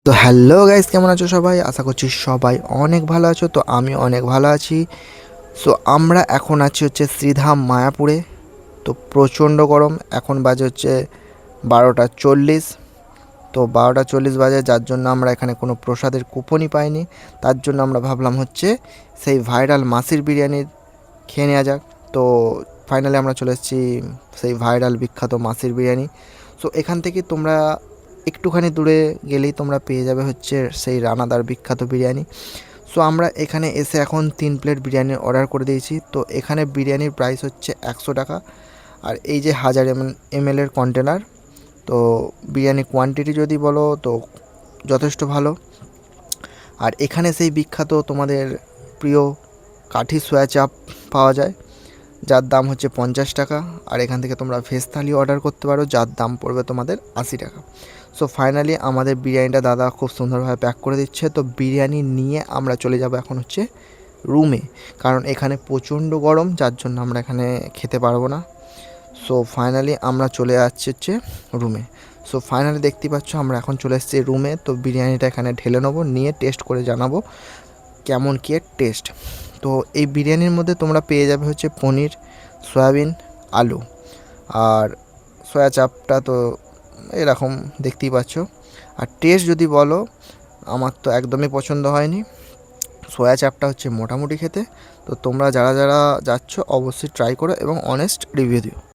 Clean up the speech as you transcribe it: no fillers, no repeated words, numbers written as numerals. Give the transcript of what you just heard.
তো hello guys, কেমন আছো সবাই? আশা করছি সবাই অনেক ভালো আছো। তো আমি অনেক ভালো আছি। সো আমরা এখন আছি হচ্ছে শ্রীধাম মায়াপুরে। তো প্রচণ্ড গরম, এখন বাজে হচ্ছে 12টা 40। তো 12টা 40 বাজে, যার জন্য আমরা এখানে কোনো প্রসাদের কুপনই পাইনি। তার জন্য আমরা ভাবলাম হচ্ছে সেই ভাইরাল মাসির বিরিয়ানির খেয়ে নেওয়া যাক। তো ফাইনালি আমরা চলে এসেছি সেই ভাইরাল বিখ্যাত মাসির বিরিয়ানি। সো এখান থেকে তোমরা একটুখানি দূরে গেলেই তোমরা পেয়ে যাবে হচ্ছে সেই রানাদার বিখ্যাত বিরিয়ানি। সো আমরা এখানে এসে এখন 3 প্লেট বিরিয়ানি অর্ডার করে দিয়েছি। তো এখানে বিরিয়ানির প্রাইস হচ্ছে 100 টাকা। আর এই যে 1000 ml কন্টেনার। তো বিরিয়ানি কোয়ান্টিটি যদি বলো তো যথেষ্ট ভালো। আর এখানে সেই বিখ্যাত তোমাদের প্রিয় কাঠি সোয়া চাপ পাওয়া যায়, যার দাম হচ্ছে 50 টাকা। আর এখান থেকে তোমরা ভেজ থালি অর্ডার করতে পারো, যার দাম পড়বে তোমাদের 80 টাকা। সো ফাইনালি আমাদের বিরিয়ানিটা দাদা খুব সুন্দরভাবে প্যাক করে দিচ্ছে। তো বিরিয়ানি নিয়ে আমরা চলে যাব এখন হচ্ছে রুমে, কারণ এখানে প্রচণ্ড গরম, যার জন্য আমরা এখানে খেতে পারবো না। সো ফাইনালি আমরা চলে যাচ্ছি হচ্ছে রুমে। সো ফাইনালি দেখতে পাচ্ছ আমরা এখন চলে এসেছি রুমে। তো বিরিয়ানিটা এখানে ঢেলে নেবো, নিয়ে টেস্ট করে জানাবো কেমন কী টেস্ট। তো এই বিরিয়ানির মধ্যে তোমরা পেয়ে যাবে হচ্ছে পনির, সয়াবিন, আলু আর সয়া চাপটা তো এরকম দেখতেই পাচ্ছ। আর টেস্ট যদি বলো, আমার তো একদমই পছন্দ হয়নি। সয়া চাপটা হচ্ছে মোটামুটি খেতে। তো তোমরা যারা যারা যাচ্ছ অবশ্যই ট্রাই করো এবং অনেস্ট রিভিউ দিও।